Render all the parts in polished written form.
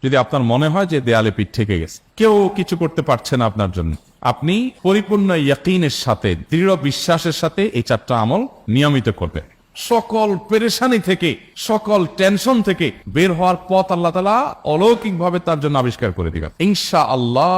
যদি আপনার মনে হয় যে দেয়ালে পিঠ থেকে গেছে, কেউ কিছু করতে পারছে না আপনার জন্য, আপনি পরিপূর্ণ ইয়াকিনের সাথে, দৃঢ় বিশ্বাসের সাথে এই 4টা আমল নিয়মিত করবেন। সকল পেরেশানি থেকে, সকল টেনশন থেকে বের হওয়ার পথ আল্লাহ তাআলা অলৌকিকভাবে তার জন্য আবিষ্কার করে দিবেন ইনশাআল্লাহ।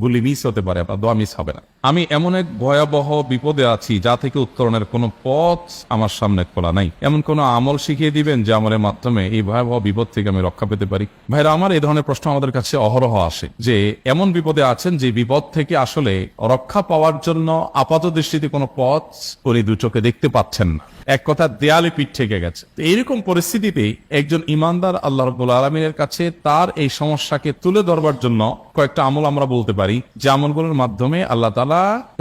গুলি মিস হতে পারে, আপনার দোয়া মিস হবে না। আমি এমন এক ভয়াবহ বিপদে আছি যা থেকে উত্তরণের কোনো পথ আমার সামনে খোলা নাই, এমন কোন আমল শিখিয়ে দিবেন যে আমলের মাধ্যমে এই ভয়াবহ বিপদ থেকে আমি রক্ষা পেতে পারি। ভাইরা আমার, এই ধরনের প্রশ্ন আমাদের কাছে অহরহ আসে যে এমন বিপদে আছেন যে বিপদ থেকে আসলে রক্ষা পাওয়ার জন্য আপাত দৃষ্টিতে কোনো পথ করে দু চোখে দেখতে পাচ্ছেন না, এক কথা দেয়ালে পিঠ থেকে গেছে। এইরকম পরিস্থিতিতে একজন ইমানদার আল্লাহ রাব্বুল আলামিনের কাছে তার এই সমস্যাকে তুলে ধরবার জন্য কয়েকটা আমল আমরা বলতে পারি, যে আমলগুলোর মাধ্যমে আল্লাহ তাআলা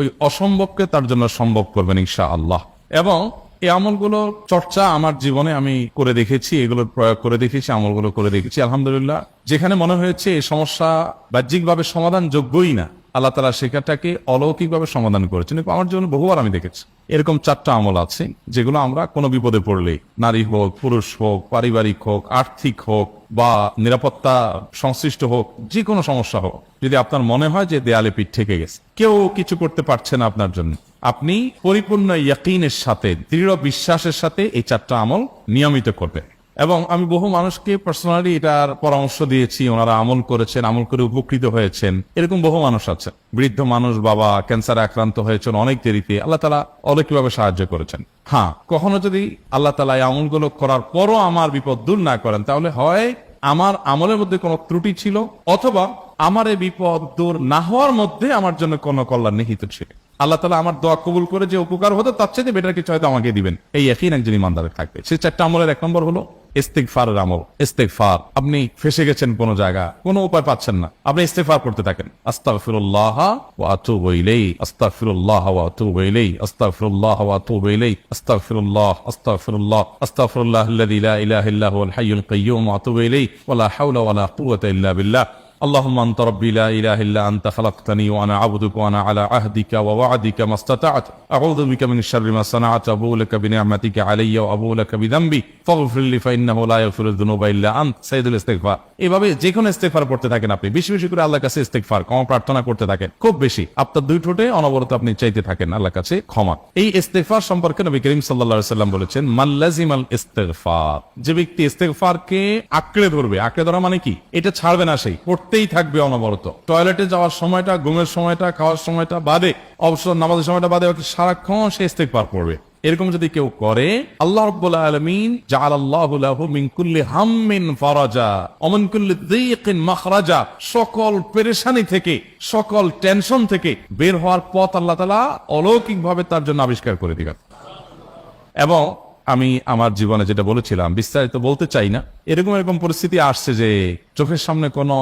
ওই অসম্ভবকে তার জন্য সম্ভব করবেন ইনশাআল্লাহ। এবং এই আমলগুলো চর্চা আমার জীবনে আমি করে দেখেছি, এগুলোর প্রয়োগ করে দেখেছি, আমলগুলো করে দেখেছি। আলহামদুলিল্লাহ, যেখানে মনে হয়েছে এই সমস্যা বাহ্যিকভাবে সমাধান যোগ্যই না, আল্লাহ তাআলা সেখানটাকে অলৌকিকভাবে সমাধান করেছেন। আমার জীবনে বহুবার আমি দেখেছি এরকম 4টা আমল আছে যেগুলো আমরা কোনো বিপদে পড়লে, নারী হোক, পুরুষ হোক, পারিবারিক হোক, আর্থিক হোক বা নিরাপত্তা সংশ্লিষ্ট হোক, যে কোনো সমস্যা হোক, যদি আপনার মনে হয় যে দেয়ালে পিঠ থেকে গেছে, কেউ কিছু করতে পারছে না আপনার জন্য, আপনি পরিপূর্ণ ইয়াকিনের সাথে, দৃঢ় বিশ্বাসের সাথে এই 4টা আমল নিয়মিত করবেন। এবং আমি বহু মানুষকে পার্সোনালি এটার পরামর্শ দিয়েছি, ওনারা আমল করেছেন, আমল করে উপকৃত হয়েছেন। এরকম বহু মানুষ আছে, বৃদ্ধ মানুষ, বাবা ক্যান্সারে আক্রান্ত হয়েছেন অনেক দেরিতে, আল্লাহ তাআলা অলৌকিকভাবে সাহায্য করেছেন। হ্যাঁ, কখনো যদি আল্লাহ তাআলা এই আমলগুলো করার পরও আমার বিপদ দূর না করেন, তাহলে হয় আমার আমলের মধ্যে কোনো ত্রুটি ছিল, অথবা আমার এই বিপদ দূর না হওয়ার মধ্যে আমার জন্য কোনো কল্যাণ নিহিত ছিল। আল্লাহ তাআলা আমার দোয়া কবুল করে যে উপকার হতো তার চেয়ে বেটার কিছু হয়তো আমাকে দিবেন, এই ইয়াকিন একজন ইমানদারের থাকবে। সেই 4টা আমলের 1 নম্বর হলো ইস্তিগফারের আমল। ইস্তিগফার, আপনি ফেসে গেছেন কোনো জায়গা, কোনো উপায় পাচ্ছেন না, আপনি ইস্তিগফার করতে থাকেন। আস্তাগফিরুল্লাহ ওয়া আতুবু ইলাইহি, আস্তাগফিরুল্লাহ ওয়া আতুবু ইলাইহি, আস্তাগফিরুল্লাহ ওয়া আতুবু ইলাইহি, আস্তাগফিরুল্লাহ, আস্তাগফিরুল্লাহ, আস্তাগফিরুল্লাহাল্লাযী লা ইলাহা ইল্লা হুয়াল হাইয়ুল কাইয়্যুম ওয়া আতুবু ইলাইহি ওয়া লা হাওলা ওয়া লা কুওয়াতা ইল্লা বিল্লাহ। اللهم انت ربي لا اله الا انت خلقتني وانا عبدك وانا على عهدك ووعدك ما استطعت اعوذ بك من شر ما صنعت ابو لك بنعمتك علي وابو لك بذنبي فاغفر لي فانه لا يغفر الذنوب الا انت সাইয়্যিদুল ইস্তিগফার। এভাবে যে কোনো ইস্তিগফার করতে থাকেন, আপনি বেশি বেশি করে আল্লাহর কাছে ইস্তিগফার, ক্ষমা প্রার্থনা করতে থাকেন, খুব বেশি আপনার 2 ঠোঁটে অনবরত আপনি চাইতে থাকেন আল্লাহর কাছে ক্ষমা। এই ইস্তিগফার সম্পর্কে নবী করিম সাল্লাল্লাহু আলাইহি ওয়াসাল্লাম বলেছেন, মান লাজিমাল ইস্তিগফার, যে ব্যক্তি ইস্তিগফারকে আঁকড়ে ধরবে, আঁকড়ে ধরা মানে কি, এটা ছাড়বে না, সেই পড়তেই থাকবে অনবরত। টয়লেটে যাওয়ার সময়টা, ঘুমের সময়টা, খাওয়ার সময়টা বাদে, অবসর নামাজের সময়টা বাদে সারাক্ষণ সে ইস্তিগফার পড়বে। এরকম যদি কেউ করে, আল্লাহ রাব্বুল আলামিন জাআলাল্লাহু লাহু মিন কুল্লি হাম্মিন ফারাজা ওয়া মিন কুল্লি যিকিন মাখরাজা, সকল পেরেশানি থেকে, সকল টেনশন থেকে বের হওয়ার পথ আল্লাহ তাআলা অলৌকিকভাবে তার জন্য আবিষ্কার করে দিবেন। এবং আমি আমার জীবনে যেটা বলেছিলাম, বিস্তারিত বলতে চাই না, এরকম পরিস্থিতি আসছে যে চোখের সামনে কোনো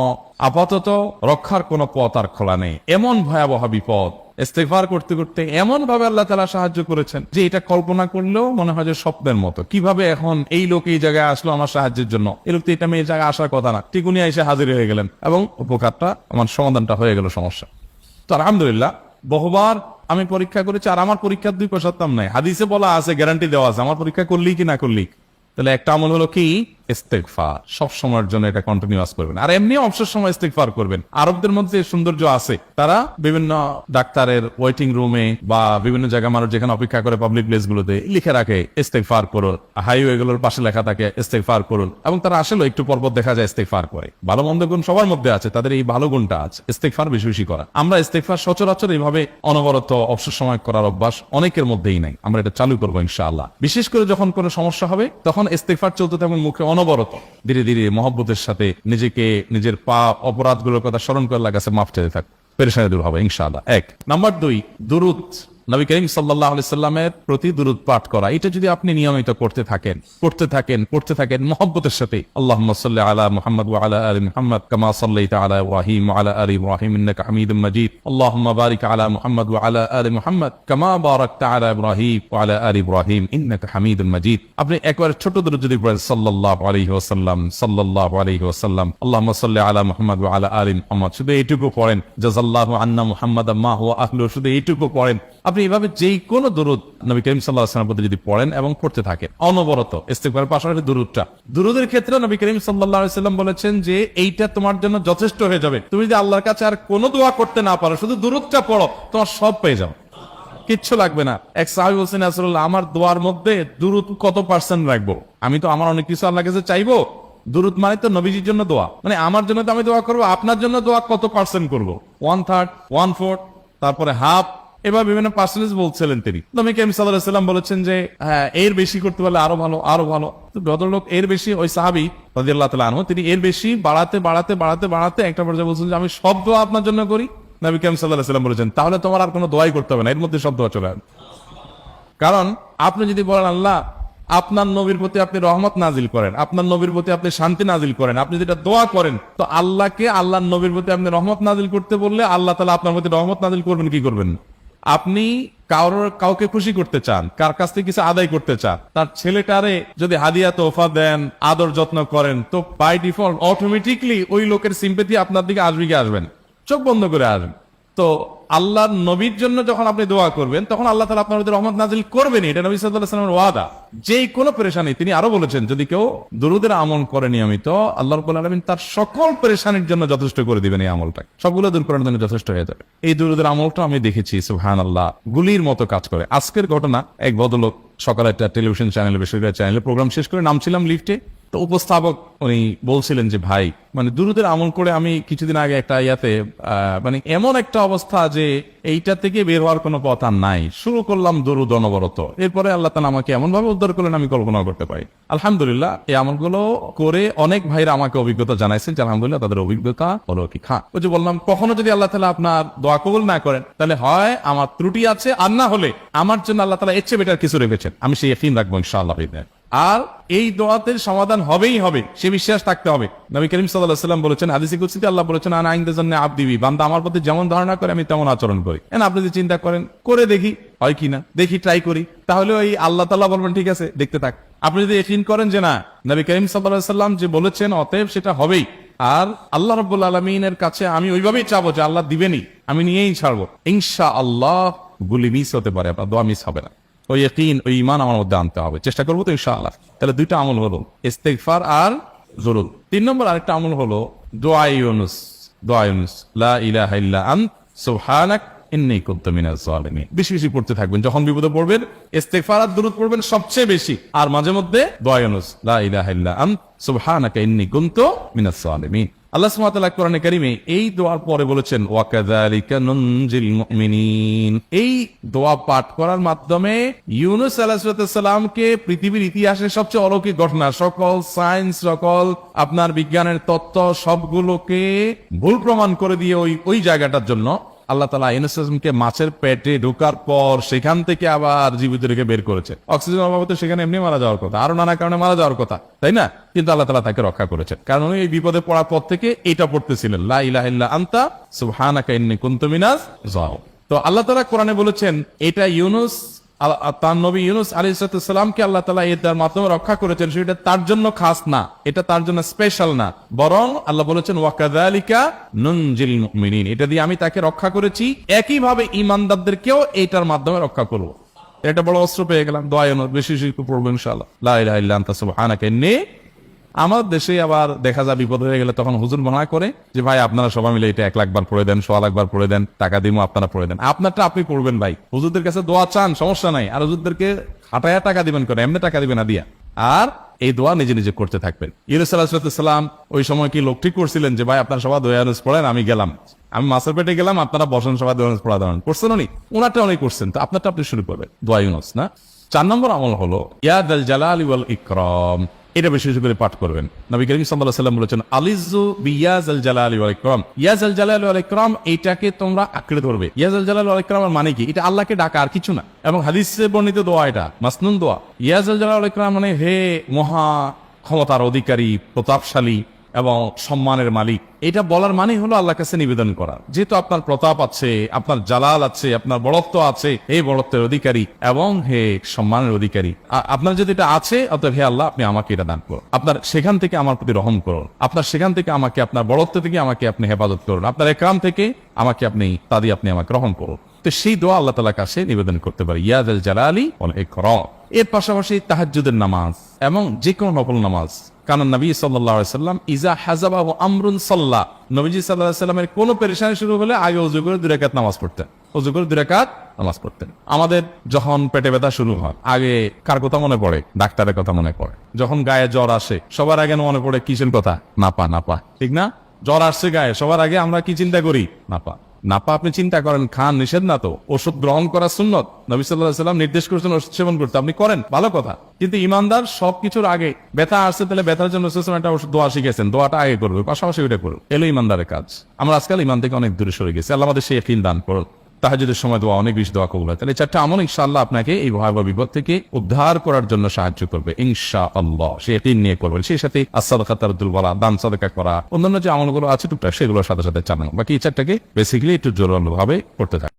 আপাতত রক্ষার কোনো পথ আর খোলা নেই, এমন ভয়াবহ বিপদ। ইস্তিগফার করতে করতে এমন ভাবে আল্লাহ তাআলা সাহায্য করেছেন যে এটা কল্পনা করলেও মনে হয় যে স্বপ্নের মতো। কিভাবে এখন এই লোক এই জায়গায় আসলো আমার সাহায্যের জন্য, এই লোক তো এটা এই জায়গায় আসার কথা না, ঠিক উনি এসে হাজির হয়ে গেলেন এবং উপকারটা, আমার সমাধানটা হয়ে গেল সমস্যা। তো আলহামদুলিল্লাহ, বহুবার আমি পরীক্ষা করেছি, আর আমার পরীক্ষার 2 পয়সার দাম নাই, হাদিসে বলা আছে, গ্যারান্টি দেওয়া আছে, আমার পরীক্ষা করলি কি না করলি। তাহলে একটা আমল হলো কি, ইস্তিগফার। সব সময়ের জন্য এটা কন্টিনিউয়াস করবেন, আর এমনি অবসর সময় ইস্তিগফার করবেন। আরবদের মধ্যে সৌন্দর্য আছে, তারা বিভিন্ন ডাক্তারের ওয়েটিং রুমে বা বিভিন্ন জায়গায় মানুষ যেখানে অপেক্ষা করে পাবলিক প্লেস গুলোতে লিখে রাখে ইস্তিগফার করুন, হাইওয়ে গুলোর পাশে লেখা থাকে ইস্তিগফার করুন, এবং তারা আসলে একটু পরপর দেখা যায় ইস্তিগফার করে। ভালো মন্দ গুণ সবার মধ্যে আছে, তাদের এই ভালো গুণটা আছে ইস্তিগফার বেশি বেশি করা। আমরা ইস্তিগফার সচরাচর এইভাবে অনবরত অবসর সময় করার অভ্যাস অনেকের মধ্যেই নাই, আমরা এটা চালু করবো ইনশাআল্লাহ। বিশেষ করে যখন কোনো সমস্যা হবে তখন ইস্তিগফার চলতে থাকবে মুখে অনবরত, ধীরে ধীরে মহব্বতের সাথে নিজেকে, নিজের পাপ অপরাধগুলোর কথা স্মরণ করে আল্লাহর কাছে মাফ চাইতে থাক, পেরেশানি দূর হবে ইনশাআল্লাহ। 1 নাম্বার 2, দুরূদ। নবী করিম সাল্লাল্লাহু আলাইহি সাল্লামের প্রতি দুরূদ পাঠ করা, এটা যদি আপনি নিয়মিত করতে থাকেন মহব্বতের সাথে, আল্লাহুম্মা সাল্লি আলা মুহাম্মদ ওয়া আলা আলি মুহাম্মদ কামা সাল্লাইতা আলা ইব্রাহিম ওয়া আলা আলি ইব্রাহিম ইন্নাকা হামিদুম মাজিদ, আল্লাহুম্মা বারিক আলা মুহাম্মদ ওয়া আলা আলি মুহাম্মদ কামা বারাকতা আলা ইব্রাহিম ওয়া আলা আলি ইব্রাহিম ইন্নাকা হামিদুম মাজিদ। আপনি একবার ছোট দুরূদ যদি পড়েন, সাল্লাল্লাহু আলাইহি ওয়াসাল্লাম, সাল্লাল্লাহু আলাইহি ওয়াসাল্লাম, আল্লাহুম্মা সাল্লি আলা মুহাম্মদ ওয়া আলা আলি মুহাম্মদ, শুধু এইটুকু পড়েন। জাযাল্লাহু আন্না মুহাম্মাদাম মা হুয়া আহলু, শুধু এইটুকু পড়েন। আপনি এভাবে যেই কোনো দুরূদ নবী করিম সাল্লাল্লাহু আলাইহি ওয়াসাল্লামের প্রতি যদি পড়েন এবং পড়তে থাকেন অনবরত, ইস্তিগফারের পাশাপাশি দুরূদের ক্ষেত্রে নবী করিম সাল্লাল্লাহু আলাইহি ওয়াসাল্লাম বলেছেন যে এইটা তোমার জন্য যথেষ্ট হয়ে যাবে। তুমি যদি আল্লাহর কাছে আর কোনো দোয়া করতে না পারো, শুধু দুরূদটা পড়ো, তোমার সব পেয়ে যাও, কিচ্ছু লাগবে না। এক সাহাবী বলছেন, রাসূলুল্লাহ, আমার দোয়ার মধ্যে দুরূদ কত পার্সেন্ট রাখবো? আমি তো আমার অনেক কিছু আল্লাহর কাছে চাইবো, দুরূদ মানে তো নবীজির জন্য দোয়া, মানে আমার জন্য তো আমি দোয়া করবো, আপনার জন্য দোয়া কত পার্সেন্ট করবো? 1/3, 1/4, তারপরে হাফ, এবার বিভিন্ন পার্সেন্টেজ বলছিলেন তিনি। নবী করিম সাল্লাল্লাহু আলাইহি ওয়াসাল্লাম বলেছেন যে হ্যাঁ, এর বেশি করতে পারলে আরো ভালো, আরো ভালো। তো ভদ্রলোক এর বেশি, ওই সাহাবী রাদিয়াল্লাহু তাআলা আনহু, তিনি এর বেশি বাড়াতে বাড়াতে বাড়াতে বাড়াতে একটা পর্যায়ে বলছেন যে আমি সব দোয়া আপনার জন্য করি। নবী করিম সাল্লাল্লাহু আলাইহি ওয়াসাল্লাম বলেছেন তাহলে তোমার আর কোনো দোয়াই করতে হবে না, এর মধ্যে সব দোয়া চলে আসবে। কারণ আপনি যদি বলেন আল্লাহ আপনার নবীর প্রতি আপনি রহমত নাজিল করেন, আপনার নবীর প্রতি আপনি শান্তি নাজিল করেন, আপনি যেটা দোয়া করেন, তো আল্লাহকে আল্লাহর নবীর প্রতি আপনি রহমত নাজিল করতে বললে আল্লাহ তাআলা আপনার প্রতি রহমত নাজিল করবেন কি করবেন? আপনি কাউকে খুশি করতে চান, কার কাছ থেকে কিছু আদায় করতে চান, তার ছেলেটারে যদি হাদিয়া তোফা দেন, আদর যত্ন করেন, তো বাই ডিফল্ট অটোমেটিকলি ওই লোকের সিম্পেথি আপনার দিকে আসবে কি আসবেন? চোখ বন্ধ করে আসবেন। তো আল্লাহর নবীর জন্য যখন আপনি দোয়া করবেন, তখন আল্লাহ তাআলা আপনার প্রতি রহমত নাজিল করবেন, এটা নবী সাল্লাল্লাহু আলাইহি ওয়াসাল্লামের ওয়াদা। যেই কোনো পেরেশানি, তিনি আরো বলেছেন যদি কেউ দুরূদের আমল করে নিয়মিত, আল্লাহ রাব্বুল আলামিন তার সকল পেরেশানির জন্য যথেষ্ট করে দিবেন। এই আমলটা সবগুলো দূর করার জন্য যথেষ্ট হয়ে যাবে। এই দুরূদের আমলটা আমি দেখেছি সুবহানাল্লাহ গুলির মতো কাজ করে। আজকের ঘটনা, এক ভদ্রলোক সকালে একটা টেলিভিশন চ্যানেলে, বেসরকারি চ্যানেলে প্রোগ্রাম শেষ করে নামছিলাম লিফটে, তো উপস্থাপক উনি বলছিলেন যে ভাই, মানে দুরূদের আমল করে আমি কিছুদিন আগে একটা ইয়াতে মানে এমন একটা অবস্থা যে এইটা থেকে বের হওয়ার কোনো পথ আর নাই, শুরু করলাম দরুদ অনবরত, এরপরে আল্লাহ তাআলা আমাকে এমন ভাবে উদ্ধার করলেন আমি কল্পনা করতে পারি। আলহামদুলিল্লাহ, এই আমলগুলো করে অনেক ভাইরা আমাকে অভিজ্ঞতা জানাইছেন যে আলহামদুলিল্লাহ তাদের অভিজ্ঞতা হলো কি খা। ওই যে বললাম, কখনো যদি আল্লাহ তাআলা আপনার দোয়া কবুল না করেন, তাহলে হয় আমার ত্রুটি আছে, আর না হলে আমার জন্য আল্লাহ তাআলা এর চেয়ে বেটার কিছু রেখেছেন, আমি সেই ইয়াকিন রাখবো ইনশাআল্লাহ। আর এই দোয়াতের সমাধান হবেই হবে, সে বিশ্বাস থাকতে হবে। নবী করিম সাল্লাল্লাহু আলাইহি ওয়াসাল্লাম বলেছেন, হাদিসে কুদসিতে আল্লাহ বলেছেন, আনা ইনদাযান্নি আবদি বি, বান্দা আমার প্রতি যেমন ধারণা করে আমি তেমন আচরণ করি। আপনি যদি চিন্তা করেন করে দেখি হয় কিনা, দেখি ট্রাই করি, তাহলে ওই আল্লাহ তাআলা বলবেন ঠিক আছে দেখতে থাক। আপনি যদি ইয়াকিন করেন যে না, নবী করিম সাল্লাল্লাহু আলাইহি ওয়াসাল্লাম যে বলেছেন, অতএব সেটা হবেই, আর আল্লাহ রাব্বুল আলামিনের কাছে আমি ওইভাবেই চাবো যে আল্লাহ দিবেনই, আমি নিয়েই ছাড়বো, ইনশাআল্লাহ গুলি মিস হতে পারে, আপনার দোয়া মিস হবে না। ওই ইয়াকিন, ওই ঈমান আমার মধ্যে আনতে হবে, চেষ্টা করবো তো ইনশাআল্লাহ। তাহলে দুইটা আমল হলো ইস্তিগফার আর দুরূদ। 3 নম্বর আরেকটা আমল হলো দোয়া ইউনুস। দোয়া ইউনুস, লা ইলাহা ইল্লা আনত সুবহানাক ইন্নী কুনতু মিনাজ জালিমিন। বেশি বেশি পড়তে থাকবেন, যখন বিপদে পড়বেন ইস্তিগফার আর দুরূদ পড়বেন সবচেয়ে বেশি, আর মাঝে মধ্যে দোয়া ইউনুস, লা ইলাহা ইল্লা আনত সুবহানাকা ইন্নী কুনতু মিনাজ জালিমিন। আল্লাহ সুবহানাহু ওয়া তাআলা কোরআনে কারীমে এই দোয়ার পরে বলেছেন, ওয়া কাযালিকা নুনজিল মুমিনিন। এই দোয়া পাঠ করার মাধ্যমে ইউনুস আলাইহিস সালামকে পৃথিবীর ইতিহাসের সবচেয়ে অলৌকিক ঘটনা, সকল সায়েন্স, সকল আপনার বিজ্ঞানের তত্ত্ব সবগুলোকে ভুল প্রমাণ করে দিয়ে ওই জায়গাটার জন্য আল্লাহ তাআলা ইউনুস আলাইহিসকে মাছের পেটে ঢোকার পর সেখান থেকে আবার জীবিত রেখে বের করেছে। অক্সিজেন অভাবে সেখানে এমনি মারা যাওয়ার কথা, আরো নানা কারণে মারা যাওয়ার কথা, তাই না? কিন্তু আল্লাহ তাআলা তাকে রক্ষা করেছেন, কারণ উনি এই বিপদে পড়ার পর থেকে এটা পড়তেছিলেন, লা ইলাহা ইল্লা আনতা সুবহানাকা ইন্নী কুনতু মিনাজ জালিমিন। তো আল্লাহ তাআলা কোরআনে বলেছেন, এটা ইউনুস, তার নবী ইউনুস আলাইহিস সালামকে আল্লাহ তাআলা এর মাধ্যমে রক্ষা করেছেন, সেটা তার জন্য খাস না, এটা তার জন্য স্পেশাল না, বরং আল্লাহ বলেছেন ওয়া কাযালিকা নুনজিল মুমিনিন, এটা দিয়ে আমি তাকে রক্ষা করেছি, একইভাবে ঈমানদারদেরকেও এটার মাধ্যমে রক্ষা করব। এটা বড় অস্ত্র পেয়ে গেলাম। দোয়া ইউনুস বেশি বেশি পড়বো ইনশাআল্লাহ, লা ইলাহা ইল্লা আনতা সুবহানাকা ইন্নী। আমার দেশে আবার দেখা যায় বিপদ হয়ে গেলে তখন হুজুর মনে করে যে ভাই আপনারা সবাই মিলে এটা 1 লাখ বার পড়ে দেন, 100 লাখ বার পড়ে দেন, টাকা দিমো আপনারা পড়ে দেন। আপনারটা আপনি পড়বেন ভাই, হুজুরদের কাছে দোয়া চান সমস্যা নাই, আর হুজুরদেরকে হাঁটায়া টাকা দিবেন করে, এমনি টাকা দিবেন না দিয়া, আর এই দোয়া নিজে নিজে করতে থাকবেন। ইউনুস আলাইহিস সালাম ওই সময় কি লোক ঠিক করছিলেন যে ভাই আপনারা সবাই দোয়া ইউনুস পড়েন, আমি গেলাম, আমি মাছের পেটে গেলাম, আপনারা বসেন সবাই দোয়া ইউনুস পড়া দেন, করছেন উনি, ওনারটা উনি করছেন, তো আপনারটা আপনি শুরু করবেন দোয়া ইউনুস না। 4 নম্বর আমল হলো ইয়া যাল জালালি ওয়াল ইকরাম। এটা বেশি বেশি করে পাঠ করবেন। নবী করিম সাল্লাল্লাহু আলাইহি ওয়াসাল্লাম বলেছেন, আলিজু বিয়াজাল জালালি ওয়াল ইকরাম। ইয়াজাল জালালি ওয়াল ইকরাম, এটাকে তোমরা আঁকড়ে ধরবে। ইয়াজাল জালালি ওয়াল ইকরামের মানে কি? এটা আল্লাহকে ডাকা, আর কিছু না। এবং হাদিসে বর্ণিত দোয়া, এটা মাসনুন দোয়া। ইয়াজাল জালালি ওয়াল ইকরাম মানে হে মহা ক্ষমতার অধিকারী, প্রতাপশালী এবং সম্মানের মালিক। এটা বলার মানে হলো আল্লাহর কাছে নিবেদন করা, যেহেতু আপনার প্রতাপ আছে, আপনার জালাল আছে, আপনার বড়ত্ব আছে, হে বড়ত্বের অধিকারী এবং হে সম্মানের অধিকারী, আপনার যদি এটা আছে, অতএব হে আল্লাহ আপনি আমাকে এটা দান করুন, আপনার সেখান থেকে আমার প্রতি রহম করুন, আপনার সেখান থেকে আমাকে, আপনার বড়ত্ব থেকে আমাকে আপনি হেফাজত করুন, আপনার একরাম থেকে আমাকে আপনি, তা দিয়ে আপনি আমাকে রহম করুন। তো সেই দোয়া আল্লাহ তাআলার কাছে নিবেদন করতে পারি, ইয়া যাল জালালি ওয়াল ইকরাম। এর পাশাপাশি তাহাজ্জুদের নামাজ এবং যে কোনো নফল নামাজ। কারণ নবী সাল্লাল্লাহু আলাইহি সাল্লাম ইজা হাযাবাহু আমরুন সাল্লা, নবীজি সাল্লাল্লাহু আলাইহি সাল্লামের কোনো পেরেশানি শুরু হলে আগে ওযু করে 2 রাকাত নামাজ পড়তেন, ওযু করে 2 রাকাত নামাজ পড়তেন। আমাদের যখন পেটে ব্যথা শুরু হয় আগে কার কথা মনে পড়ে? ডাক্তারের কথা মনে পড়ে। যখন গায়ে জ্বর আসে সবার আগে মনে পড়ে কিসের কথা? নাপা, নাপা, ঠিক না? জ্বর আসছে গায়ে, সবার আগে আমরা কি চিন্তা করি? নাপা। নাপা আপনি চিন্তা করেন, খান, নিষেধ না তো, ওষুধ গ্রহণ করা সুন্নত, নবী সাল্লাল্লাহু আলাইহি সাল্লাম নির্দেশ করেছেন ওষুধ সেবন করতে, আপনি করেন, ভালো কথা। কিন্তু ইমানদার সবকিছুর আগে ব্যথা আসছে, তাহলে ব্যথার জন্য একটা ওষুধ দোয়া শিখেছেন, দোয়াটা আগে করবে, পাশাপাশি ওইটা করুন, এলো ইমানদারের কাজ। আমরা আজকাল ইমান থেকে অনেক দূরে সরে গেছি। আল্লাহ আমাদের সেই ইয়াকিন দান করুন। তাহাজ্জুদের সময় দোয়া, অনেক বেশি দোয়া কবুল হয়। তাহলে 4টা আমল ইনশাআল্লাহ আপনাকে এই ভয়াবহ বিপদ থেকে উদ্ধার করার জন্য সাহায্য করবে ইনশাআল্লাহ। সে ইয়াকিন নিয়ে করবেন। সেই সাথে as-সাদাকা তারদুল বালা, দান সাদাকা করা, অন্যান্য যে আমলগুলো আছে টুকটাক সেগুলোর সাথে সাথে চালানো। বাকি এই 4টাকে বেসিক্যালি একটু জোরালো ভাবে করতে থাকে।